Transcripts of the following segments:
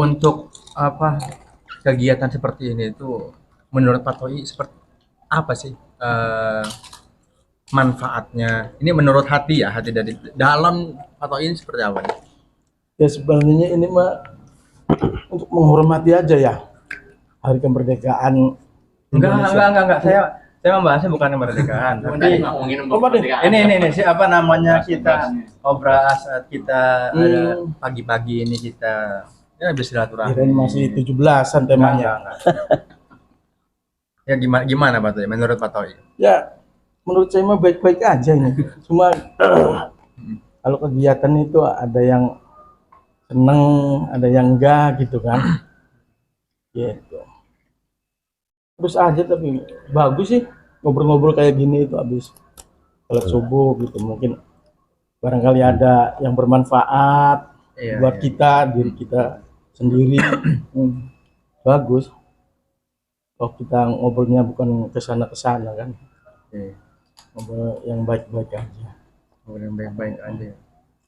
Untuk apa kegiatan seperti ini itu menurut Pak Toi seperti apa sih manfaatnya? Ini menurut hati ya, hati dari dalam Pak Toi ini seperti apa nih? Ya sebenarnya ini mah untuk menghormati aja ya hari kemerdekaan Enggak. Saya membahasnya bukan kemerdekaan, tapi ini sih apa namanya kita obras saat kita ada pagi-pagi ini kita ya bersilaturahmi. Kirain masih 17-an temanya. Enggak. Ya gimana Pak Toi? Menurut Pak Toi? Ya menurut saya mah baik-baik aja ini. Cuma kalau kegiatan itu ada yang seneng, ada yang enggak gitu kan. Gitu. Terus aja tapi bagus sih ngobrol-ngobrol kayak gini itu habis sholat subuh gitu, mungkin barangkali ada yang bermanfaat buat kita, diri kita sendiri. Bagus kalau kita ngobrolnya bukan kesana kan. Ngobrol yang baik-baik aja. Ngobrol yang baik-baik aja.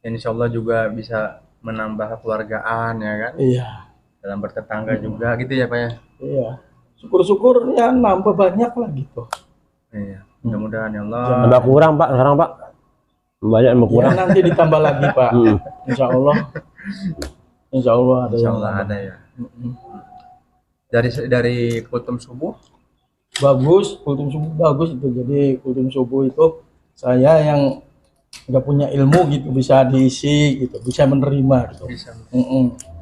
Insya Allah juga bisa menambah keluargaan ya kan. Iya. Dalam bertetangga juga gitu ya Pak ya. Iya. Syukur-syukur ya nambah banyak lah gitu. Iya. Mudah-mudahan ya Allah. Tambah kurang Pak sekarang Pak. Banyak yang berkurang. Ya, nanti ditambah lagi Pak. Insya Allah. Insya Allah ada. Insya Allah ada ya. Dari kultum subuh bagus, kultum subuh bagus itu. Jadi kultum subuh itu saya yang nggak punya ilmu gitu bisa diisi gitu, bisa menerima gitu. bisa.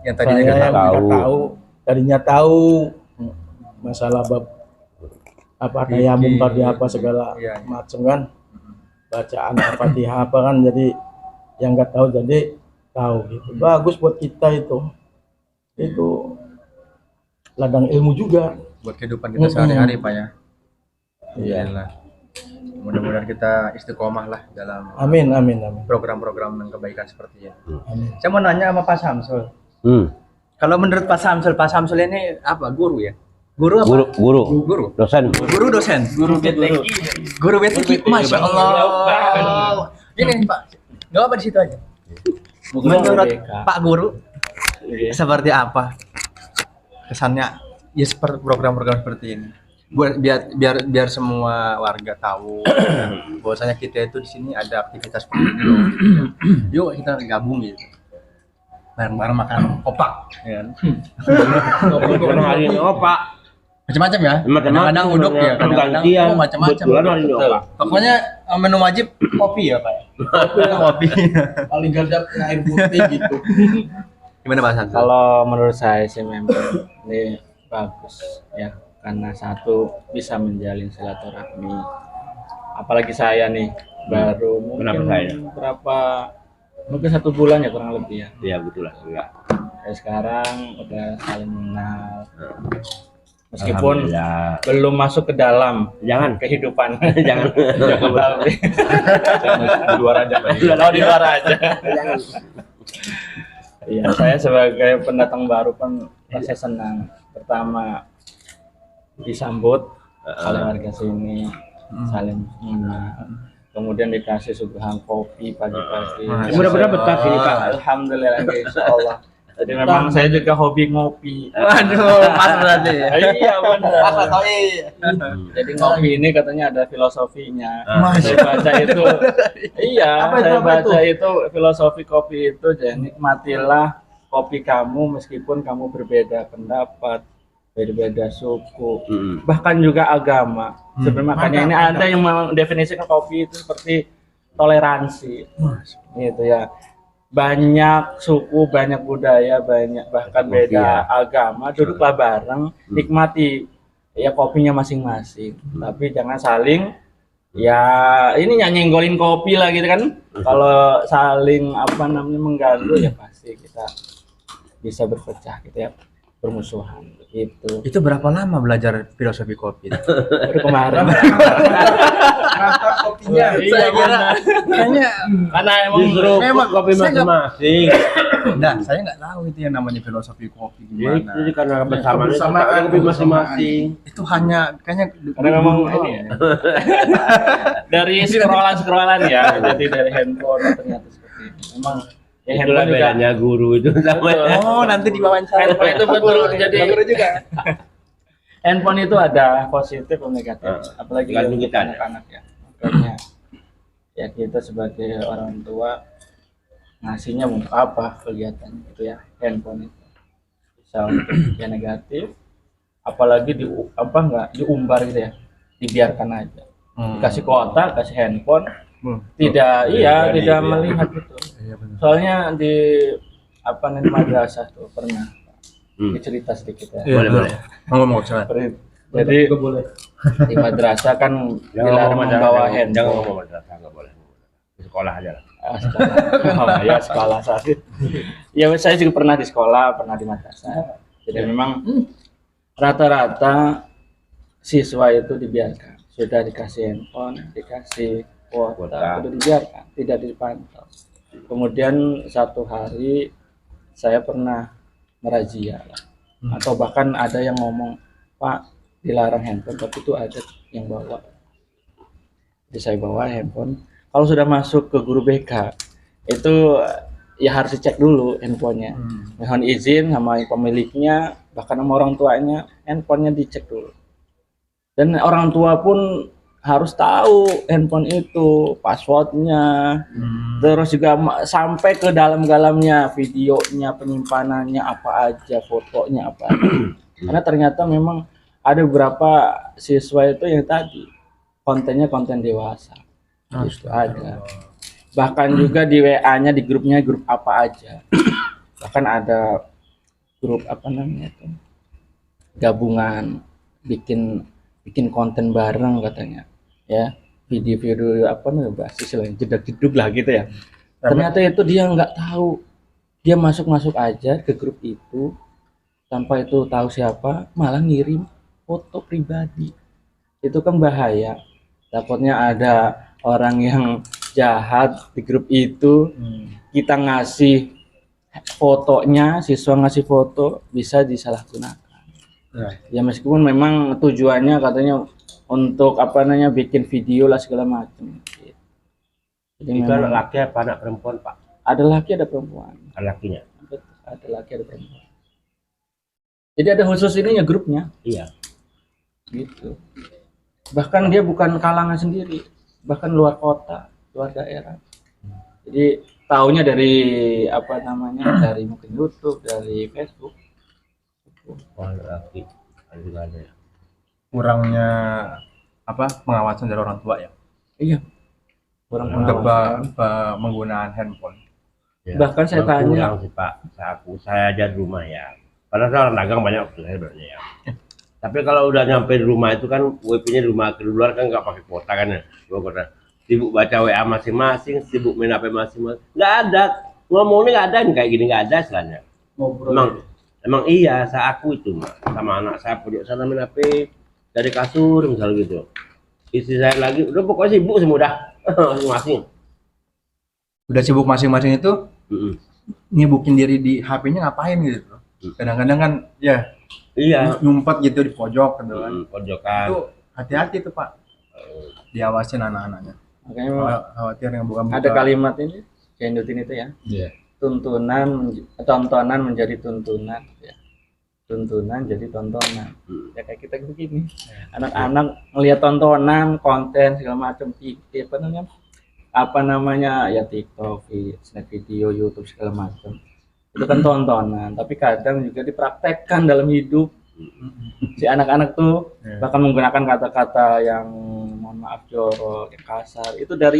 Yang tadinya nggak tahu, tadinya tahu masalah bab apa tayamum tadi apa segala macam kan, bacaan Al-Fatihah apa kan, jadi yang nggak tahu jadi tahu gitu. Bagus buat kita itu ladang ilmu juga buat kehidupan kita sehari-hari Pak ya. Iya. Mudah-mudahan kita istiqomah lah dalam amin program-program yang kebaikan seperti ini. Amin. Saya mau nanya sama Pak Samsul. Kalau menurut Pak Samsul ini apa? Guru ya? Guru apa? Guru. Dosen. Guru BTQ. Masya Allah. Gini Pak, nggak apa di situ aja. Menurut Pak Guru seperti apa kesannya ya seperti program-program seperti ini? Biar semua warga tahu bahwasanya kita itu di sini ada aktivitas seperti ini. Yuk kita gabung gitu. Bareng-bareng makan opak ya kan. Hari ini opak. Macam-macam ya. Kadang-kadang uduk ya, kadang-kadang macam-macam. Pokoknya menu wajib kopi ya, Pak. Kopi. Paling gandap air putih gitu. Gimana Pak Samsul? Kalau menurut saya sih memang ini bagus ya, karena satu bisa menjalin silaturahmi. Apalagi saya nih baru mungkin mungkin 1 bulan ya kurang lebih ya. Iya betul lah. Sekarang udah saling mengenal. Meskipun belum masuk ke dalam kehidupan. jangan di luar aja. Di luar aja. Iya, saya sebagai pendatang baru kan saya senang. Pertama disambut oleh warga sini, saling mengenal. Kemudian dikasih suguhan kopi pagi-pagi. Mudah-mudahan betah sini Pak. Alhamdulillah, insyaallah. Jadi memang saya juga hobi ngopi. Waduh, pas berarti. Iya benar. Pas Toi. Jadi ngopi ini katanya ada filosofinya. Masya Saya baca itu. Iya, saya baca itu filosofi kopi itu. Jadi nikmatilah kopi kamu meskipun kamu berbeda pendapat, berbeda suku, bahkan juga agama. Sebenarnya makanya ini ada yang mendefinisikan kopi itu seperti toleransi. Gitu ya. Banyak suku, banyak budaya, banyak bahkan beda agama, duduklah bareng, nikmati ya kopinya masing-masing. Tapi jangan saling ya ini nyenggolin kopi lah gitu kan. Kalau saling mengganggu ya pasti kita bisa berpecah gitu ya, bermusuhan gitu. Itu berapa lama belajar filosofi kopi? Baru kemarin. Rata kopinya. Saya kira kayaknya Karena memang kopi masing-masing. Nah, saya nggak tahu itu yang namanya filosofi kopi gimana. Jadi karena bersamaan kopi masing-masing. Itu hanya kayaknya karena memang ini ya. Dari scrollan ya, jadi dari handphone ternyata seperti itu. Memang Ya, Itulah handphone juga. bedanya guru itu sama. Betul. Oh, nanti diwawancara. Handphone itu betul. Jadi guru juga. handphone itu ada positif dan negatif, apalagi tergantung untuk kita, ya. anak-anak ya. Makanya ya kita sebagai orang tua ngasihnya untuk apa kegiatan itu ya, handphone itu bisa untuk yang negatif, apalagi nggak diumbar gitu ya, dibiarkan aja, dikasih kuota, kasih handphone, tidak tidak melihat gitu. Soalnya di madrasah tuh pernah cerita sedikit ya. Boleh. Ngomong sana. Jadi di madrasah kan dilarang membawa handphone. Jangan ngomong madrasah, nggak boleh. Di sekolah aja lah. Sekolah. Ya sekolah saat itu. Ya saya juga pernah di sekolah, pernah di madrasah. Jadi memang rata-rata siswa itu dibiarkan. Sudah dikasih handphone, dikasih kuota, sudah dibiarkan, tidak dipantau. Kemudian satu hari saya pernah merazia lah. Atau bahkan ada yang ngomong, Pak, dilarang handphone, tapi itu ada yang bawa. Jadi saya bawa handphone. Kalau sudah masuk ke guru BK, itu ya harus dicek dulu handphonenya. Mohon izin sama pemiliknya, bahkan sama orang tuanya, handphonenya dicek dulu. Dan orang tua pun harus tahu handphone itu, passwordnya, terus juga sampai ke dalam-dalamnya, videonya, penyimpanannya apa aja, fotonya apa aja. Karena ternyata memang ada beberapa siswa itu yang tadi kontennya konten dewasa, itu ada. Bahkan juga di WA-nya, di grupnya, grup apa aja. Bahkan ada grup itu, gabungan bikin konten bareng katanya. Ya, video-video basis lah, jedak-jeduk lah gitu ya. Ternyata itu dia nggak tahu, dia masuk aja ke grup itu tanpa itu tahu siapa, malah ngirim foto pribadi. Itu kan bahaya, takutnya ada orang yang jahat di grup itu. Kita ngasih fotonya, siswa ngasih foto, bisa disalahgunakan. Ya meskipun memang tujuannya katanya untuk bikin video lah segala macam. Jadi Itu anak laki apa anak perempuan, Pak? ada laki ada perempuan. Anak lakinya. Ada laki ada perempuan. Jadi ada khusus ininya grupnya. Iya. Gitu. Bahkan dia bukan kalangan sendiri, bahkan luar kota, luar daerah. Jadi taunya dari dari mungkin YouTube, dari Facebook. Oh, anak laki. Ada ya. Kurangnya pengawasan dari orang tua ya. Iya. Kurang Untuk pengawasan. menggunakan handphone. Ya, Bahkan saya tanya, kurang sih, Pak. Saya aja di rumah ya. Padahal saya orang dagang banyak waktu saya sebenarnya ya. Tapi kalau udah nyampe di rumah itu kan WP-nya di rumah, ke luar kan nggak pakai kuota kan ya. Kuota. Sibuk baca WA masing-masing, sibuk main HP masing-masing. Nggak ada. Ngomongnya nggak ada, kayak gini nggak ada istilahnya. Emang iya, saya aku itu sama anak saya pojok sana main HP dari kasur misalnya gitu. Istri saya lagi udah pokoknya sibuk semua udah masing-masing. Udah sibuk masing-masing itu nyibukin diri di HP-nya ngapain gitu. Kadang-kadang kan ya Iya. nyumpet gitu di pojok gitu kan. Pojokan. Itu hati-hati tuh Pak. Diawasin anak-anaknya. makanya Khawatir yang bukan ada kalimat ini, Jainuddin itu ya. Iya. Tontonan menjadi tuntunan ya. Tuntunan jadi tontonan. Ya kayak kita begini. Anak-anak melihat tontonan, konten segala macam ya TikTok, Snap video, YouTube segala macam. Itu kan tontonan, tapi kadang juga dipraktekkan dalam hidup. Si anak-anak tuh bahkan menggunakan kata-kata yang mohon maaf jorok, yang kasar. Itu dari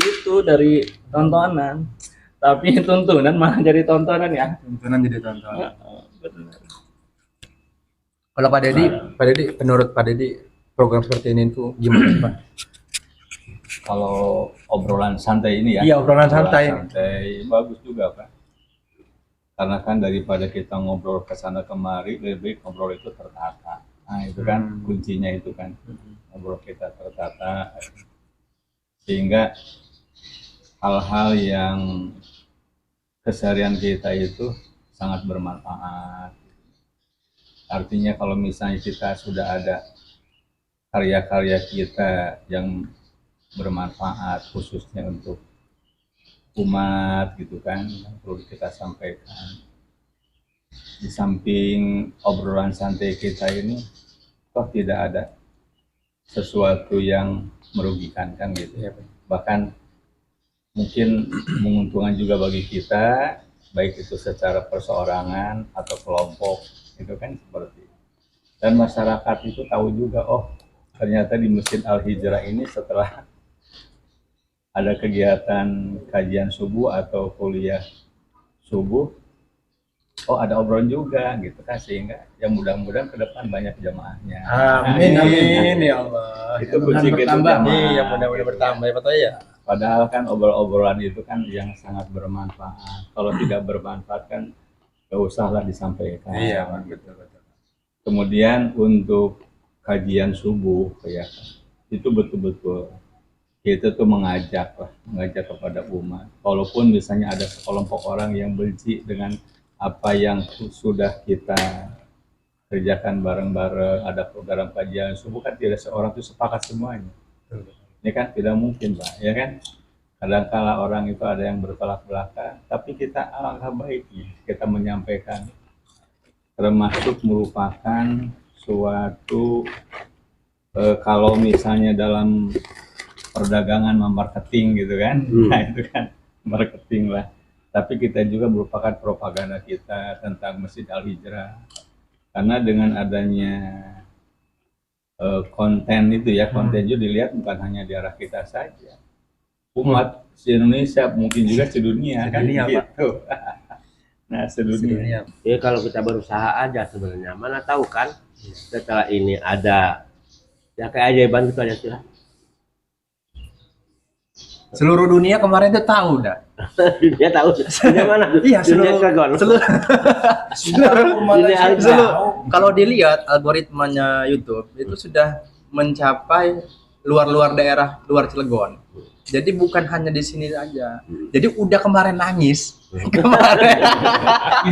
tontonan. Tapi tuntunan malah jadi tontonan ya. Tuntunan jadi tontonan. Benar. Kalau Pak Dedi, menurut Pak Dedi program seperti ini tuh gimana sih, Pak? Kalau obrolan santai ini ya. Iya, obrolan santai. Bagus juga, Pak. Karena kan daripada kita ngobrol ke sana kemari, lebih baik ngobrol itu tertata. Nah, itu kan kuncinya itu kan. Ngobrol kita tertata sehingga hal-hal yang keseharian kita itu sangat bermanfaat. Artinya kalau misalnya kita sudah ada karya-karya kita yang bermanfaat khususnya untuk umat gitu kan, yang perlu kita sampaikan. Di samping obrolan santai kita ini, toh tidak ada sesuatu yang merugikan kan gitu ya. Bahkan mungkin menguntungkan juga bagi kita, baik itu secara perseorangan atau kelompok, itu kan seperti itu. Dan masyarakat itu tahu juga, oh ternyata di Masjid Al-Hijrah ini setelah ada kegiatan kajian subuh atau kuliah subuh, oh ada obrolan juga gitu kan, sehingga ya mudah-mudahan ke depan banyak jamaahnya. Amin, amin ya Allah. Itu kunci kita bertambah jamaah. nih, yang mudah-mudahan bertambah ya Pak Toy ya. Padahal kan obrolan itu kan yang sangat bermanfaat. Kalau tidak bermanfaat kan gak usahlah disampaikan. Iya, betul. Kemudian untuk kajian subuh ya, itu betul-betul kita tuh mengajak kepada umat. Walaupun misalnya ada sekelompok orang yang benci dengan apa yang sudah kita kerjakan bareng-bareng, ada program kajian subuh, kan tidak seorang itu sepakat semuanya. Ini kan tidak mungkin, Pak, ya kan? Kadang-kala orang itu ada yang bertolak belakang, tapi kita alangkah baiknya kita menyampaikan, termasuk merupakan suatu kalau misalnya dalam perdagangan marketing gitu kan, nah itu kan marketing lah. Tapi kita juga merupakan propaganda kita tentang Masjid Al-Hijrah, karena dengan adanya konten itu ya, konten itu dilihat bukan hanya di arah kita saja, umat se-Indonesia, mungkin juga sedunia kan gitu. Nah sedunia. Ya kalau kita berusaha aja sebenarnya, mana tahu kan setelah ini ada ya keajaiban gitu aja sih lah. Seluruh dunia kemarin tuh tahu dah. Dia tahu dunia mana? Iya, Dunia seluruh kalau dilihat algoritmanya YouTube itu sudah mencapai luar daerah, luar Cilegon. Jadi bukan hanya di sini aja. Jadi udah kemarin nangis. Kemarin.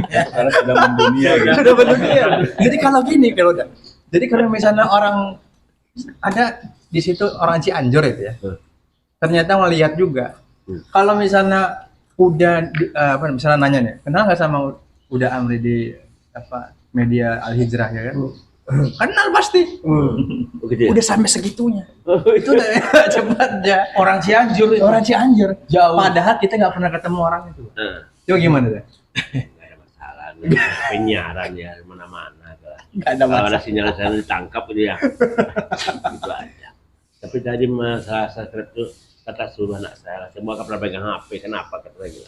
Karena sudah mendunia gitu. Sudah mendunia. Jadi kalau misalnya orang ada di situ orang Cianjur itu ya. Ternyata ngelihat juga. Kalau misalnya misalnya nanya nih, kenal nggak sama Uda Amri di media Al-Hijrah ya kan? Kenal pasti. Udah sampai segitunya. Itu udah cepat ya. Orang Cianjur, Jauh. Padahal kita nggak pernah ketemu orang itu. Coba gimana deh? Nggak ada masalah. Penyiaran ya mana-mana. Nggak ada Kalau ada masalah. sinyal saya ditangkap itu ya. Itu aja. Tapi tadi masalah subscribe itu kata suruh anak saya, semua kan pernah pegang HP, kenapa kata saya gitu.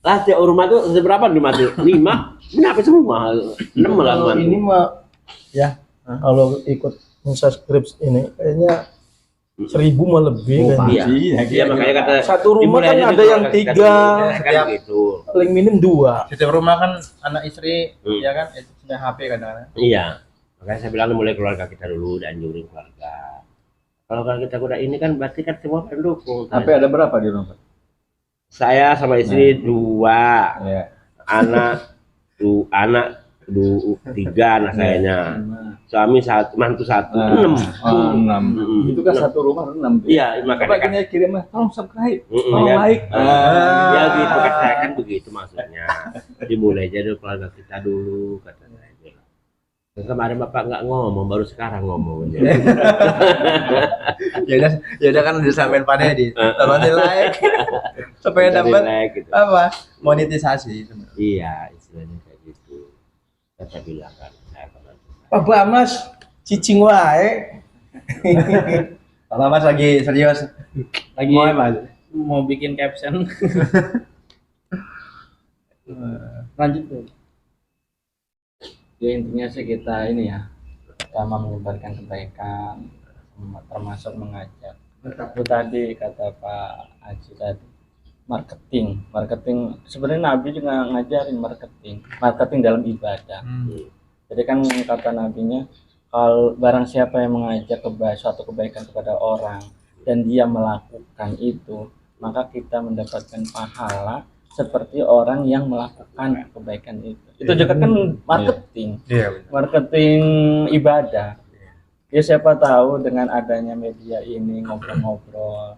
Lah tiap rumah tuh seberapa rumah tuh? 5? Kenapa semua? 6 malah Kalau ini mah ya, kalau ikut subscribe ini kayaknya 1000 mah lebih kan. Iya, makanya kata Satu rumah dimulai kan aja ada di yang keluarga 3, kita dulu. Kan gitu. paling minim 2. Setiap rumah kan anak istri, ya kan, itu punya HP kadang-kadang. Iya. Makanya saya bilang mulai keluarga kita dulu, dianjurin keluarga. Kalau kita udah ini kan berarti kan semua pendukung. Tapi ada berapa di rumah? Saya sama istri 2, Ya. anak 3 anak sayanya. Suami 1, mantu 1, 6. 6. Itu kan satu rumah 6. Iya, makanya kan. Makanya kirim tolong subscribe, Mm-mm, tolong ya. like. Ya gitu kan saya kan begitu maksudnya. Dimulai aja dulu keluarga kita dulu kata saya. Dan kemarin Bapak nggak ngomong, baru sekarang ngomong aja. Ya udah kan udah sampein Pak Dedi. Tolong di like supaya dapat Like, gitu. monetisasi. Iya, istilahnya kayak gitu. Saya bilang kan saya kemarin. Pak Bamas cicing wae. Kalau Mas lagi serius, Lagi mau apa? mau bikin caption. Lanjut tuh. Ya intinya sih kita ini ya, pertama menyebarkan kebaikan, termasuk mengajak. Itu tadi kata Pak Haji tadi, marketing sebenarnya Nabi juga ngajarin marketing dalam ibadah. Jadi kan kata nabinya, kalau barang siapa yang mengajak suatu kebaikan kepada orang dan dia melakukan itu, maka kita mendapatkan pahala seperti orang yang melakukan kebaikan itu. Itu juga kan marketing. Iya. Marketing ibadah. Ya siapa tahu dengan adanya media ini ngobrol-ngobrol,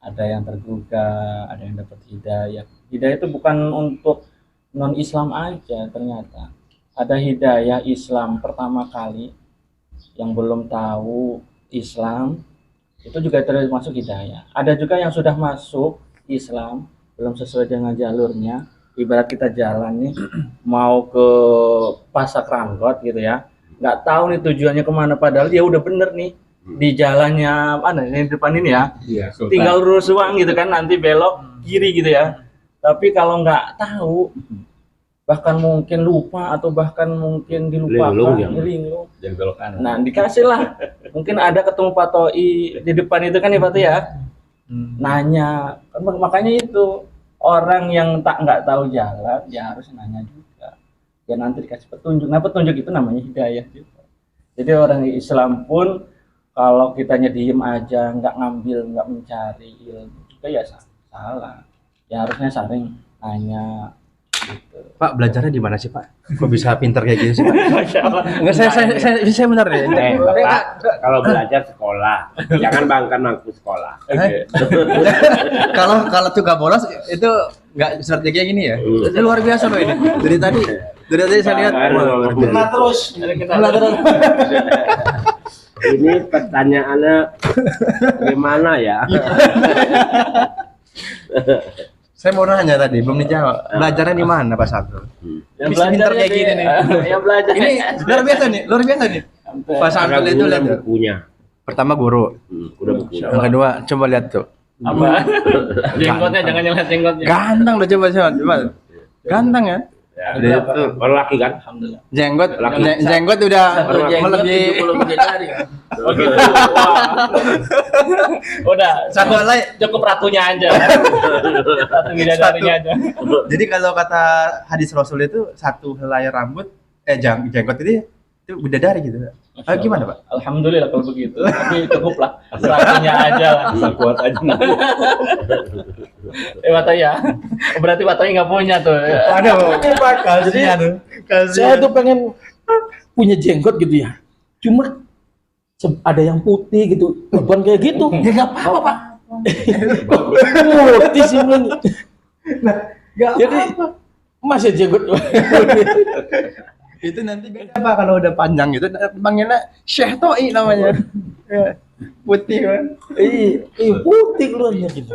ada yang tergugah, ada yang dapat hidayah. Hidayah itu bukan untuk non Islam aja, ternyata ada hidayah Islam pertama kali yang belum tahu Islam itu juga termasuk hidayah. Ada juga yang sudah masuk Islam belum sesuai dengan jalurnya. Ibarat kita jalan nih mau ke Pasak Ranggot gitu ya, nggak tahu nih tujuannya kemana, padahal dia udah bener nih di jalannya mana ini depan ini ya, Iya, Sultan. tinggal lurus doang gitu kan, nanti belok kiri gitu ya. Tapi kalau nggak tahu, bahkan mungkin lupa atau bahkan mungkin dilupakan, Linglung ya. linglung. Jangan belok kanan. Nah dikasih lah, mungkin ada ketemu Pak Toi di depan itu kan ya Pak Toi ya, nanya. Makanya itu orang yang nggak tahu jalan, ya harus nanya juga. Ya nanti dikasih petunjuk. Nah petunjuk itu namanya hidayah juga. Jadi orang Islam pun kalau kitanya diem aja, nggak ngambil, nggak mencari ilmu, juga ya salah. Ya harusnya saling nanya. Gitu. Pak, belajarnya di mana sih, Pak? Kok bisa pinter kayak gitu sih, Pak? Masya Allah. Enggak, saya benar deh. Pak, kalau belajar sekolah, jangan bangkan bangku sekolah. Oke. Kalau tukang bolos itu nggak seperti kayak gini ya. Itu luar biasa loh ini. Dari tadi saya lihat. Kena terus. Kita Ini pertanyaannya gimana ya? Saya mau nanya tadi, belum dijawab. Belajarnya di mana, Pak Sabto? yang Bisa pinter kayak belajarnya gini nih. Yang belajar. Ini luar biasa nih. Pak Sabto Ada itu guru lihat dan tuh. bukunya. Pertama guru, Udah bukunya. yang kedua coba lihat tuh. Apa? Jenggotnya jangan nyelak jenggotnya. Ganteng loh, coba. Ganteng ya. Udah itu. Orang laki kan? Alhamdulillah. Jenggot udah melebihi Oh gitu. Udah, satu hal lain. cukup ratunya aja. Ratu bidadarinya aja. Jadi kalau kata hadis Rasul itu satu helai rambut jenggot itu bidadari gitu. Gimana, Pak? Alhamdulillah kalau begitu. Tapi cukup lah. Ratunya aja lah. Asal kuat aja. Watoy ya. Berarti Watoy nggak punya tuh. Aduh, kasihan. Saya tuh pengen punya jenggot gitu ya. Cuma ada yang putih gitu. Bukan kayak gitu. Ya enggak apa-apa, Pak. Putih sih bilang. Jadi masih jenggot. Itu nanti beda, Pak, kalau udah panjang gitu panggilnya Syekh Toi namanya. Ya, putih kan. Iya, putih keluarnya gitu.